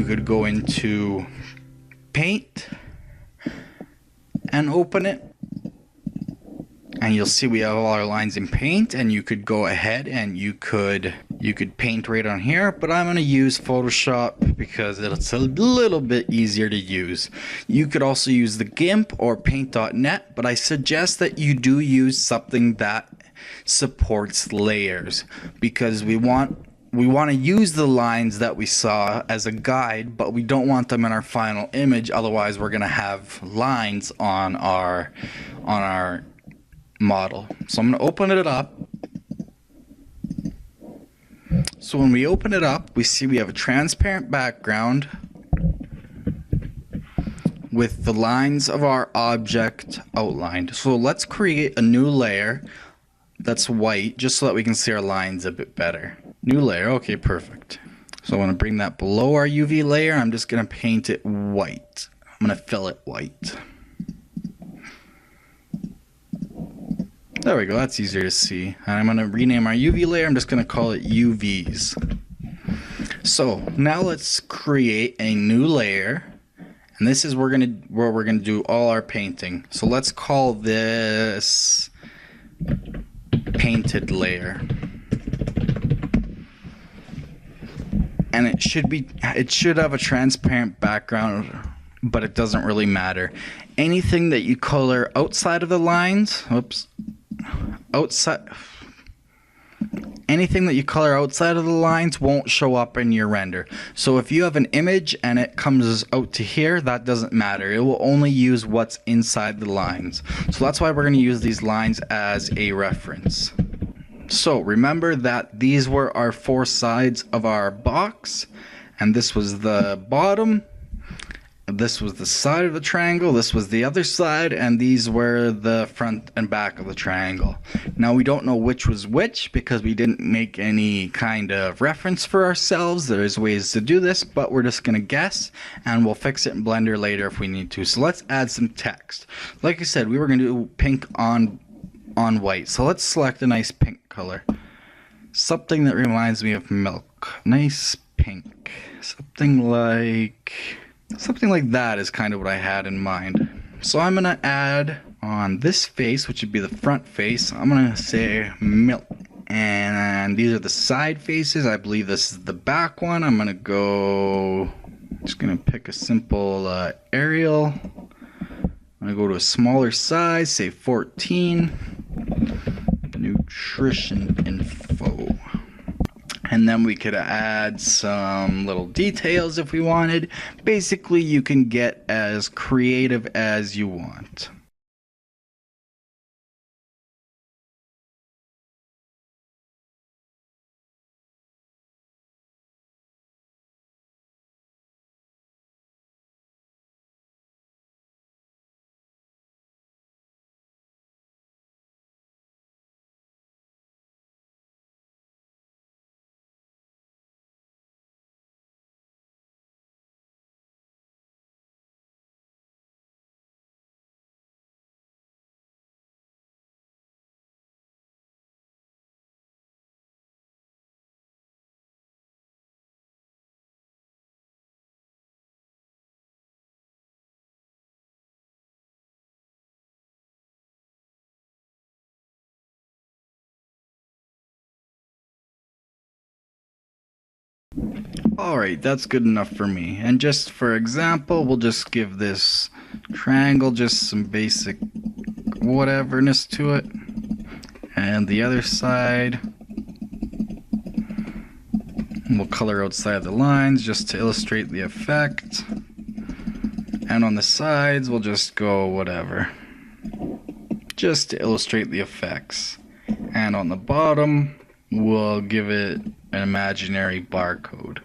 you could go into Paint and open it, and you'll see we have all our lines in Paint, and you could go ahead and you could paint right on here, but I'm going to use Photoshop because it's a little bit easier to use. You could also use the GIMP or Paint.net, but I suggest that you do use something that supports layers, because we want to use the lines that we saw as a guide, but we don't want them in our final image. Otherwise, we're going to have lines on our model. So I'm going to open it up. So when we open it up, we see we have a transparent background with the lines of our object outlined. So let's create a new layer that's white, just so that we can see our lines a bit better. New layer, okay, perfect. So I want to bring that below our UV layer. I'm just going to paint it white. I'm going to fill it white. There we go, that's easier to see. And I'm going to rename our UV layer. I'm just going to call it UVs. So now let's create a new layer. And this is where we're going to do all our painting. So let's call this Painted layer. And it should have a transparent background, but it doesn't really matter. Anything that you color outside of the lines, anything that you color outside of the lines won't show up in your render. So if you have an image and it comes out to here, that doesn't matter. It will only use what's inside the lines. So that's why we're going to use these lines as a reference. So remember that these were our four sides of our box, and this was the bottom, this was the side of the triangle, this was the other side, and these were the front and back of the triangle. Now we don't know which was which because we didn't make any kind of reference for ourselves. There's ways to do this, but we're just gonna guess, and we'll fix it in Blender later if we need to. So let's add some text. Like I said, we were gonna do pink on white. So let's select a nice pink color. Something that reminds me of milk. Nice pink. Something like that is kind of what I had in mind. So I'm going to add on this face, which would be the front face, I'm going to say milk. And these are the side faces. I believe this is the back one. I'm going to go, just going to pick a simple Arial. I'm going to go to a smaller size, say 14. Nutrition info. And then we could add some little details if we wanted. Basically, you can get as creative as you want. Alright, that's good enough for me. And just for example, we'll just give this triangle just some basic whateverness to it. And the other side, we'll color outside the lines just to illustrate the effect. And on the sides, we'll just go whatever, just to illustrate the effects. And on the bottom, we'll give it an imaginary barcode.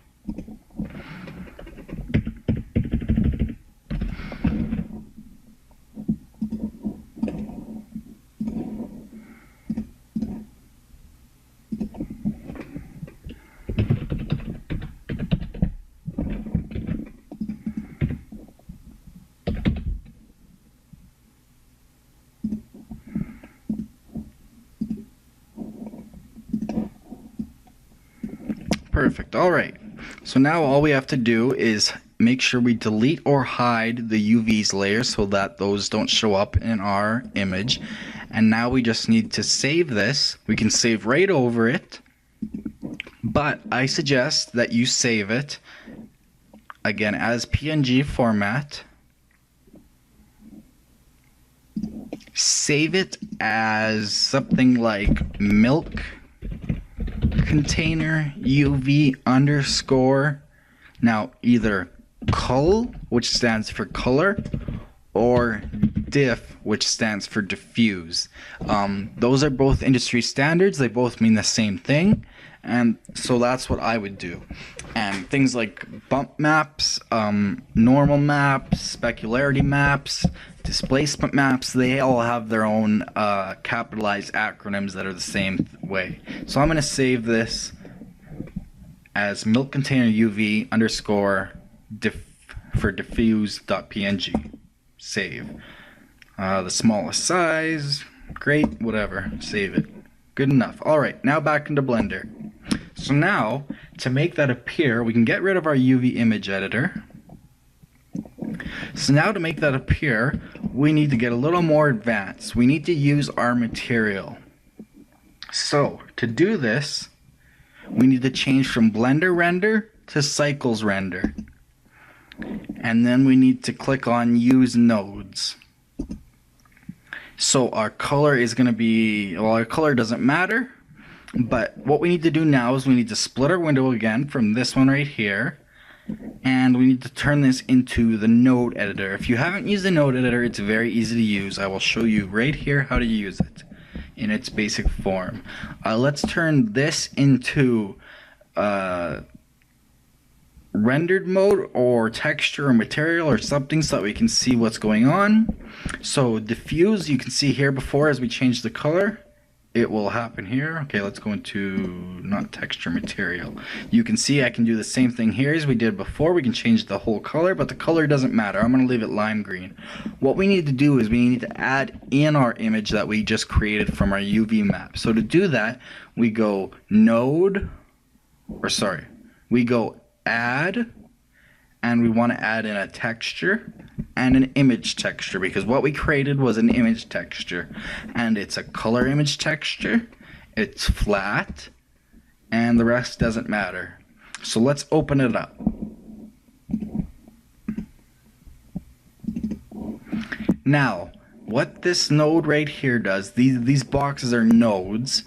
Perfect. All right. So now all we have to do is make sure we delete or hide the UV's layers so that those don't show up in our image. And now we just need to save this. We can save right over it, but I suggest that you save it again as PNG format. Save it as something like milk container UV underscore, now either col, which stands for color, or diff, which stands for diffuse. Those are both industry standards. They both mean the same thing, and so that's what I would do. And things like bump maps, normal maps, specularity maps, displacement maps, they all have their own capitalized acronyms that are the same way. So I'm going to save this as milk container UV underscore for diffuse.png. Save. The smallest size, great, whatever, save it. Good enough. Alright, now back into Blender. So now, to make that appear, we can get rid of our UV image editor. So now to make that appear, we need to get a little more advanced. We need to use our material. So, to do this, we need to change from Blender Render to Cycles Render. And then we need to click on Use Nodes. So our color is going to be, well, our color doesn't matter, but what we need to do now is we need to split our window again from this one right here, and we need to turn this into the node editor. If you haven't used the node editor, it's very easy to use. I will show you right here how to use it in its basic form. Let's turn this into rendered mode or texture or material or something so that we can see what's going on. So diffuse, you can see here before as we change the color, it will happen here. Okay, let's go into not texture, material. You can see I can do the same thing here as we did before. We can change the whole color, but the color doesn't matter. I'm going to leave it lime green. What we need to do is we need to add in our image that we just created from our UV map. So to do that, we go we go add, and we want to add in a texture and an image texture, because what we created was an image texture, and it's a color image texture, it's flat, and the rest doesn't matter. So let's open it up. Now what this node right here does, these boxes are nodes,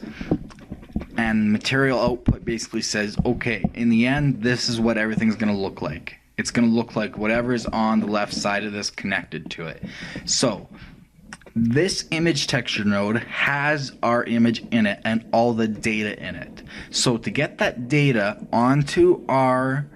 and material output basically says, okay, in the end, this is what everything's going to look like. It's going to look like whatever is on the left side of this connected to it. So this image texture node has our image in it and all the data in it. So to get that data onto our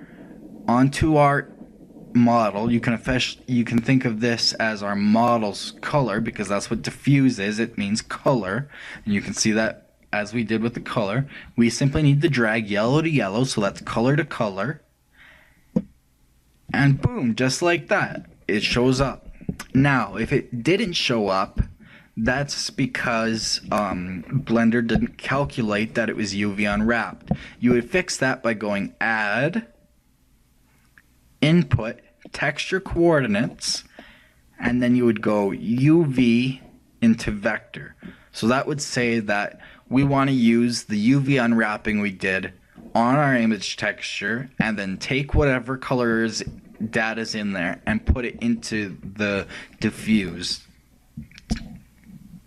model, you can think of this as our model's color, because that's what diffuse is. It means color, and you can see that as we did with the color. We simply need to drag yellow to yellow, so that's color to color, and boom, just like that, it shows up. Now if it didn't show up, that's because Blender didn't calculate that it was UV unwrapped. You would fix that by going add, input, texture coordinates, and then you would go UV into vector. So that would say that we want to use the UV unwrapping we did on our image texture, and then take whatever colors data's in there and put it into the diffuse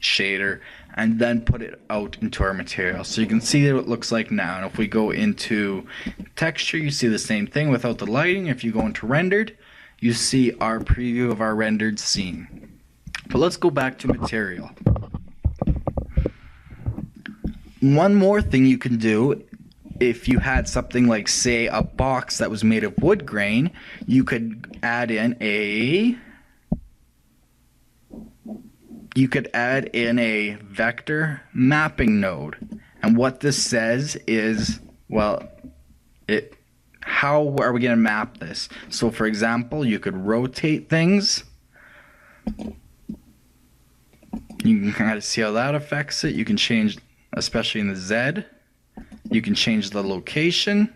shader, and then put it out into our material. So you can see what it looks like now. And if we go into texture, you see the same thing without the lighting. If you go into rendered, you see our preview of our rendered scene. But let's go back to material. One more thing you can do, if you had something like, say, a box that was made of wood grain, you could add in a vector mapping node. And what this says is, well, how are we going to map this? So for example, you could rotate things. You can kind of see how that affects it. You can change, especially in the Z, you can change the location.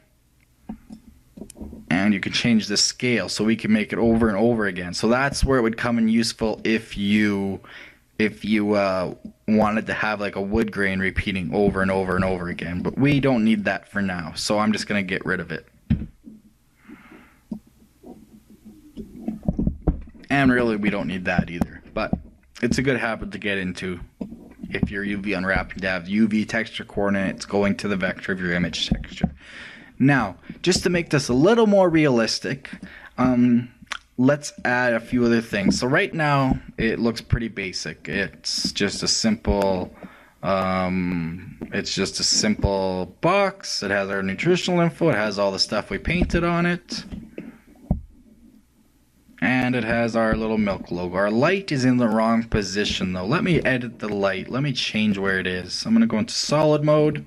can change the scale, so we can make it over and over again. So that's where it would come in useful if you wanted to have like a wood grain repeating over and over and over again. But we don't need that for now, so I'm just going to get rid of it. And really, we don't need that either. But it's a good habit to get into if you're UV unwrapping, to have UV texture coordinates going to the vector of your image texture. Now, just to make this a little more realistic, let's add a few other things. So right now, it looks pretty basic. It's just a simple box. It has our nutritional info. It has all the stuff we painted on it. And it has our little milk logo. Our light is in the wrong position though. Let me edit the light. Let me change where it is. I'm going to go into solid mode.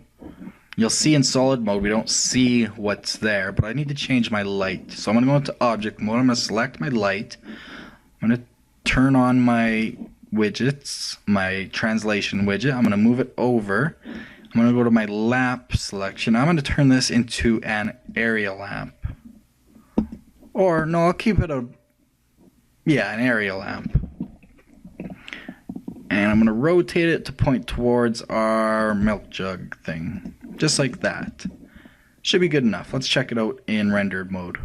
You'll see in solid mode we don't see what's there, but I need to change my light. So I'm going to go into object mode. I'm going to select my light. I'm going to turn on my widgets, my translation widget. I'm going to move it over. I'm going to go to my lamp selection. I'm going to turn this into an area lamp. Or no, I'll keep it an area lamp. And I'm going to rotate it to point towards our milk jug thing. Just like that. Should be good enough. Let's check it out in rendered mode.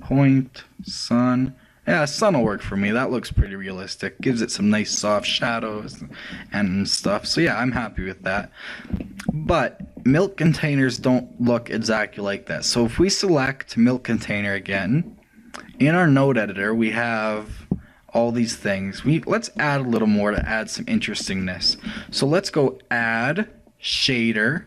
Point, sun. Yeah, sun will work for me. That looks pretty realistic. Gives it some nice soft shadows and stuff. So yeah, I'm happy with that. But milk containers don't look exactly like that. So if we select milk container again, in our node editor we have all these things. Let's add a little more to add some interestingness. So let's go add shader,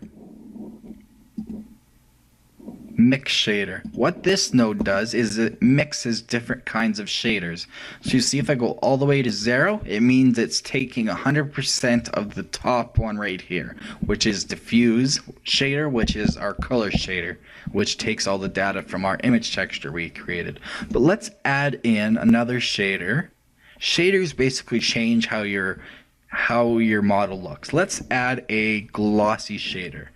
mix shader. What this node does is it mixes different kinds of shaders. So you see if I go all the way to 0, it means it's taking 100% of the top one right here, which is diffuse shader, which is our color shader, which takes all the data from our image texture we created. But let's add in another shader. Shaders basically change how your model looks. Let's add a glossy shader,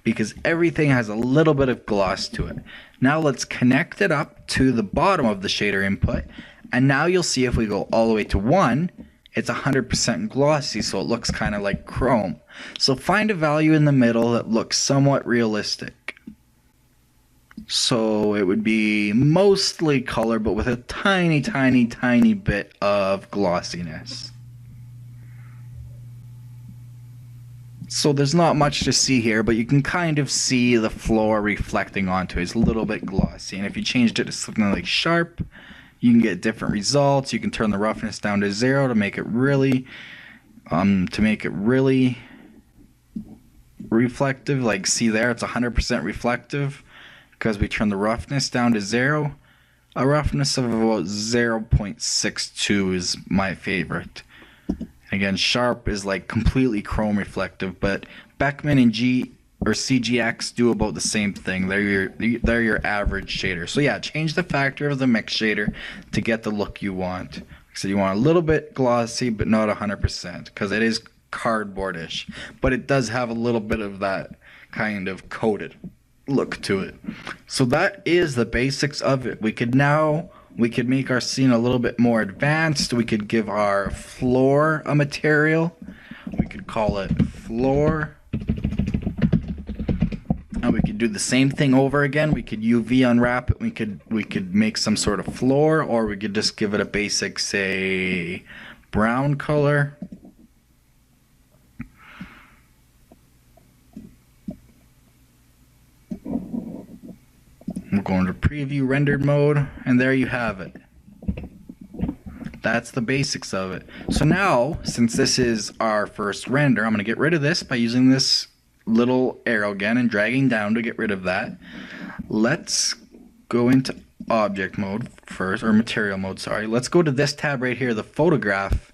because everything has a little bit of gloss to it. Now let's connect it up to the bottom of the shader input, and now you'll see if we go all the way to 1, it's 100% glossy, so it looks kind of like chrome. So find a value in the middle that looks somewhat realistic. So it would be mostly color, but with a tiny, tiny, tiny bit of glossiness. So there's not much to see here, but you can kind of see the floor reflecting onto it. It's a little bit glossy. And if you changed it to something like sharp, you can get different results. You can turn the roughness down to 0 to make it really reflective. Like see there, it's 100% reflective because we turn the roughness down to 0. A roughness of about 0.62 is my favorite. Again, sharp is like completely chrome reflective, but Beckman and CGX do about the same thing. They're your average shader. So yeah, change the factor of the mix shader to get the look you want. So you want a little bit glossy, but not 100%, because it is cardboardish, but it does have a little bit of that kind of coated look to it. So that is the basics of it. We could make our scene a little bit more advanced. We could give our floor a material. We could call it floor. And we could do the same thing over again. We could UV unwrap it. We could make some sort of floor, or we could just give it a basic, say, brown color. We're going to preview rendered mode, and there you have it. That's the basics of it. So now, since this is our first render, I'm going to get rid of this by using this little arrow again and dragging down to get rid of that. Let's go into object mode first, or material mode, sorry. Let's go to this tab right here, the photograph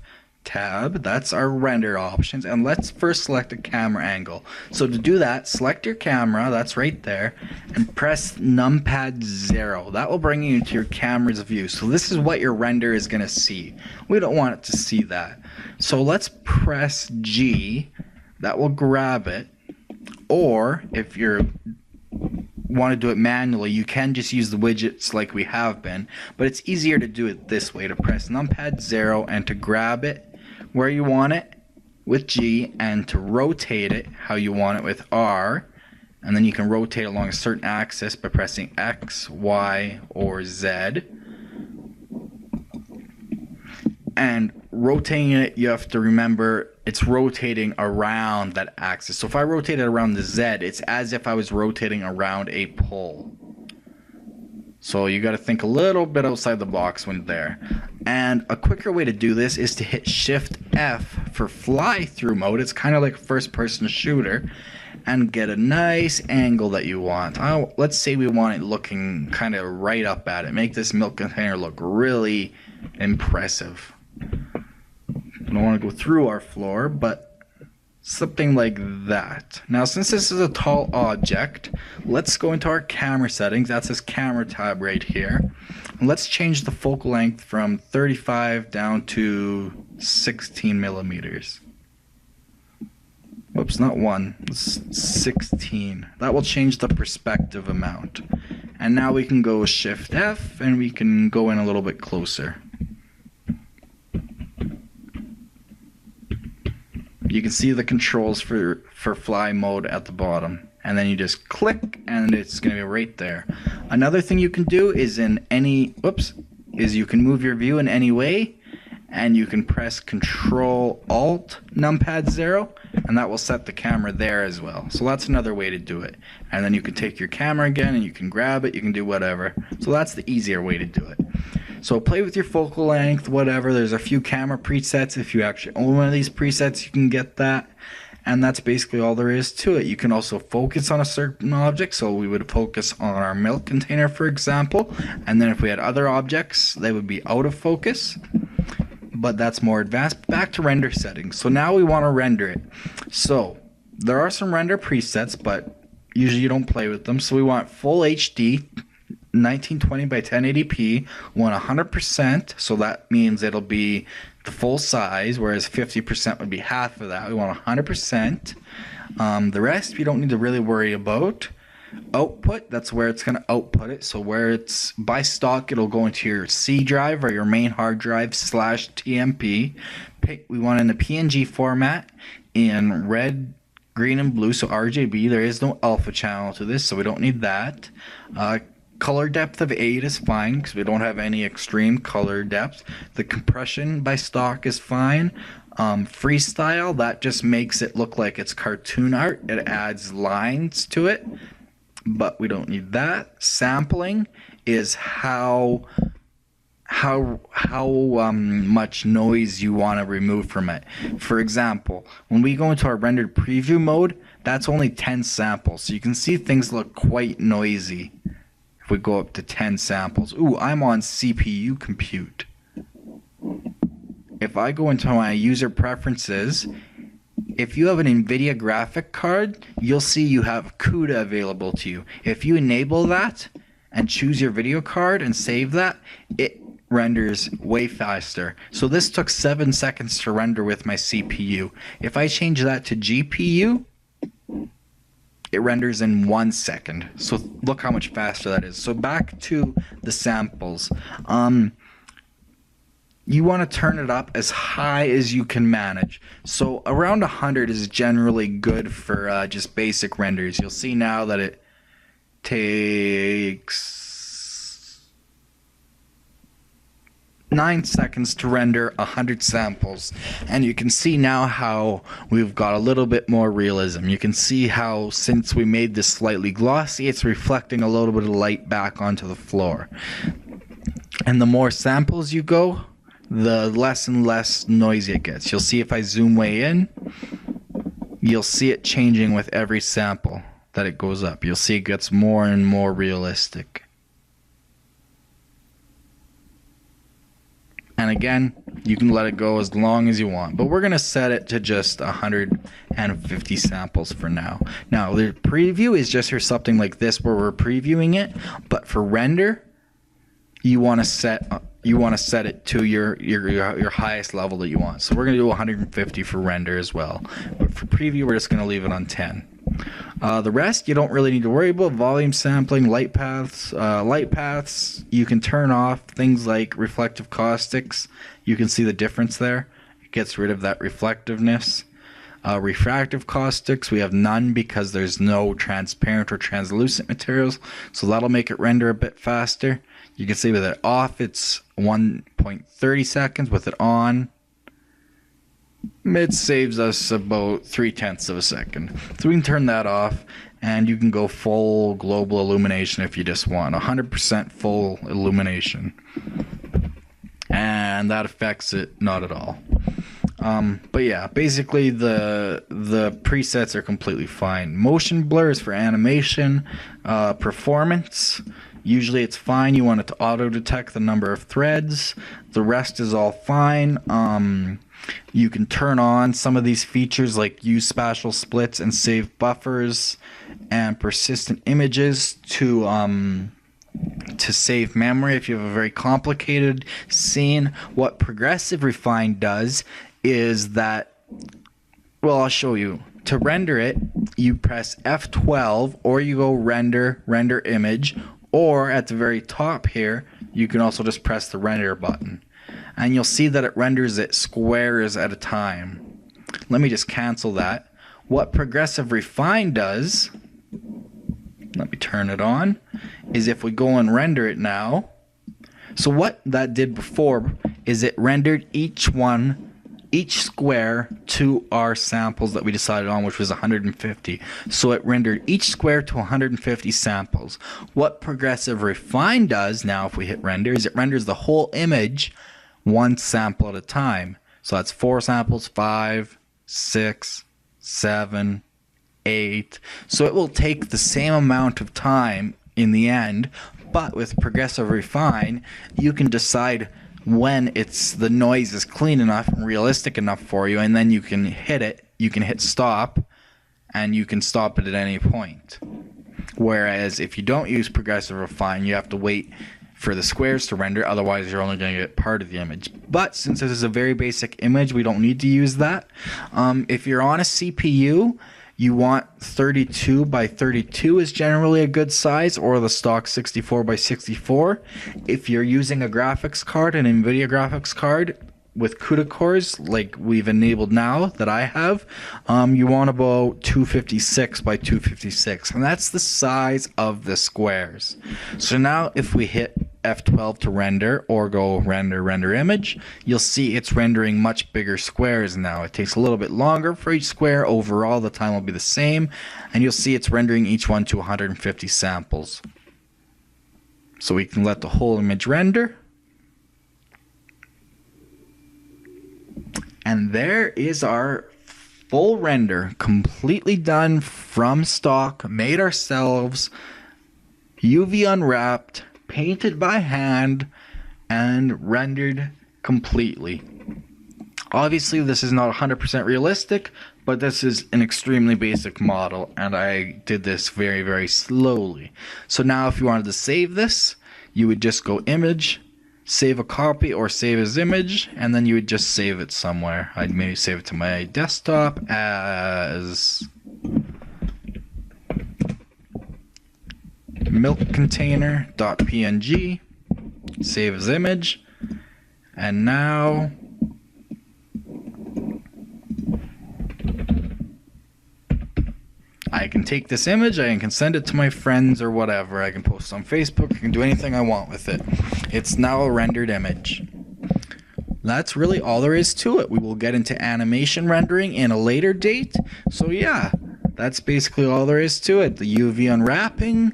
tab. That's our render options, and let's first select a camera angle. So to do that, select your camera, that's right there, and press numpad 0. That will bring you into your camera's view. So this is what your render is going to see. We don't want it to see that. So let's press G. That will grab it. Or if you want to do it manually, you can just use the widgets like we have been, but it's easier to do it this way, to press numpad 0 and to grab it where you want it with G, and to rotate it how you want it with R. And then you can rotate along a certain axis by pressing X, Y, or Z. And rotating it, you have to remember it's rotating around that axis. So if I rotate it around the Z, it's as if I was rotating around a pole. So you got to think a little bit outside the box when there. And a quicker way to do this is to hit Shift F for fly through mode. It's kind of like a first person shooter, and get a nice angle that you want. Let's say we want it looking kind of right up at it. Make this milk container look really impressive. I don't want to go through our floor, but something like that. Now, since this is a tall object, let's go into our camera settings. That's this camera tab right here. And let's change the focal length from 35 down to 16 millimeters. Whoops, not 1, it's 16. That will change the perspective amount. And now we can go Shift F and we can go in a little bit closer. You can see the controls for fly mode at the bottom. And then you just click and it's going to be right there. Another thing you can do is you can move your view in any way, and you can press Control Alt numpad 0, and that will set the camera there as well. So that's another way to do it. And then you can take your camera again and you can grab it, you can do whatever. So that's the easier way to do it. So play with your focal length, whatever. There's a few camera presets. If you actually own one of these presets, you can get that. And that's basically all there is to it. You can also focus on a certain object. So we would focus on our milk container, for example. And then if we had other objects, they would be out of focus. But that's more advanced. Back to render settings. So now we want to render it. So there are some render presets, but usually you don't play with them. So we want full HD, 1920 by 1080p. We want 100%. So that means it'll be the full size, whereas 50% would be half of that. We want 100%. The rest we don't need to really worry about. Output, that's where it's going to output it. So where it's by stock, it'll go into your C drive or your main hard drive /TMP. We want in a PNG format in red, green, and blue, so RGB. There is no alpha channel to this, so we don't need that. Color depth of 8 is fine because we don't have any extreme color depth. The compression by stock is fine. Freestyle, that just makes it look like it's cartoon art. It adds lines to it, but we don't need that. Sampling is how much noise you want to remove from it. For example, when we go into our rendered preview mode, that's only 10 samples, so you can see things look quite noisy if we go up to 10 samples. Ooh, I'm on CPU compute. If I go into my user preferences, if you have an NVIDIA graphic card, you'll see you have CUDA available to you. If you enable that and choose your video card and save that, it renders way faster. So this took 7 seconds to render with my CPU. If I change that to GPU, it renders in 1 second. So look how much faster that is. So back to the samples. You want to turn it up as high as you can manage. So around 100 is generally good for just basic renders. You'll see now that it takes 9 seconds to render 100 samples, and you can see now how we've got a little bit more realism. You can see how, since we made this slightly glossy, it's reflecting a little bit of light back onto the floor. And the more samples you go, the less and less noisy it gets. You'll see if I zoom way in, you'll see it changing with every sample that it goes up. You'll see it gets more and more realistic. And again, you can let it go as long as you want, but we're going to set it to just 150 samples for now. Now, the preview is just for something like this where we're previewing it, but for render, you want to set it to your highest level that you want. So we're going to do 150 for render as well. But for preview, we're just going to leave it on 10. The rest you don't really need to worry about. Volume sampling, light paths. Light paths you can turn off. Things like reflective caustics. You can see the difference there. It gets rid of that reflectiveness. Refractive caustics we have none because there's no transparent or translucent materials, so that'll make it render a bit faster. You can see with it off it's 1.30 seconds. With it on, it saves us about 0.3 of a second. So we can turn that off, and you can go full global illumination if you just want 100% full illumination, and that affects it not at all. But yeah, basically the presets are completely fine. Motion blur is for animation. Performance, usually it's fine. You want it to auto detect the number of threads. The rest is all fine. You can turn on some of these features like use spatial splits and save buffers and persistent images to save memory if you have a very complicated scene. What progressive refine does is that, well, I'll show you. To render it, you press F12 or you go render image, or at the very top here you can also just press the render button, and you'll see that it renders it squares at a time. Let me just cancel that. What progressive refine does, let me turn it on, is if we go and render it now, so what that did before is it rendered each square to our samples that we decided on, which was 150. So it rendered each square to 150 samples. What progressive refine does now, if we hit render, is it renders the whole image one sample at a time. So that's 4 samples, 5, 6, 7, 8. So it will take the same amount of time in the end, but with progressive refine, you can decide when the noise is clean enough and realistic enough for you, and then you can hit it, you can hit stop, and you can stop it at any point. Whereas if you don't use progressive refine, you have to wait for the squares to render, otherwise you're only going to get part of the image. But since this is a very basic image, we don't need to use that. If you're on a CPU, you want 32 by 32 is generally a good size, or the stock 64 by 64. If you're using a graphics card, an NVIDIA graphics card with CUDA cores like we've enabled now that I have, you want about 256 by 256, and that's the size of the squares. So now if we hit F12 to render or go render image, you'll see it's rendering much bigger squares now. It takes a little bit longer for each square. Overall the time will be the same, and you'll see it's rendering each one to 150 samples. So we can let the whole image render, and there is our full render, completely done from stock, made ourselves, UV unwrapped, painted by hand, and rendered completely. Obviously this is not 100% realistic, but this is an extremely basic model, and I did this very, very slowly. So now if you wanted to save this, you would just go image, save a copy or save as image, and then you would just save it somewhere. I'd maybe save it to my desktop as milk container.png, save as image, and now I can take this image, I can send it to my friends or whatever, I can post on Facebook, I can do anything I want with it. It's now a rendered image. That's really all there is to it. We will get into animation rendering in a later date. So yeah, that's basically all there is to it. The UV unwrapping,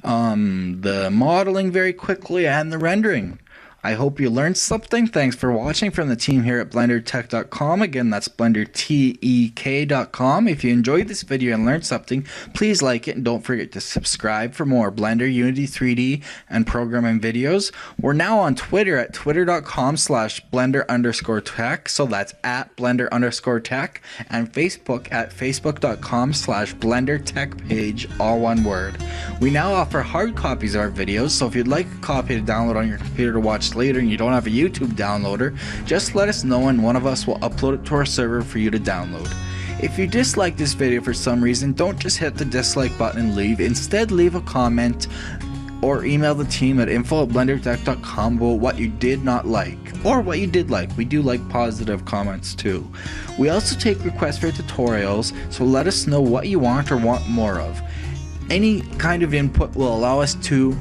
the modeling very quickly, and the rendering. I hope you learned something. Thanks for watching from the team here at BlenderTech.com. Again, that's BlenderTech.com. If you enjoyed this video and learned something, please like it and don't forget to subscribe for more Blender, Unity 3D, and programming videos. We're now on Twitter at twitter.com/blender_tech, so that's at blender_tech, and Facebook at facebook.com/blendertechpage, all one word. We now offer hard copies of our videos, so if you'd like a copy to download on your computer to watch later and you don't have a YouTube downloader, just let us know and one of us will upload it to our server for you to download. If you dislike this video for some reason, don't just hit the dislike button and leave. Instead, leave a comment or email the team at info@blendertech.com about what you did not like or what you did like. We do like positive comments too. We also take requests for tutorials, so let us know what you want or want more of. Any kind of input will allow us to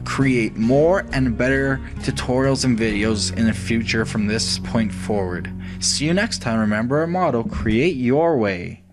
create more and better tutorials and videos in the future from this point forward. See you next time. Remember our motto, create your way.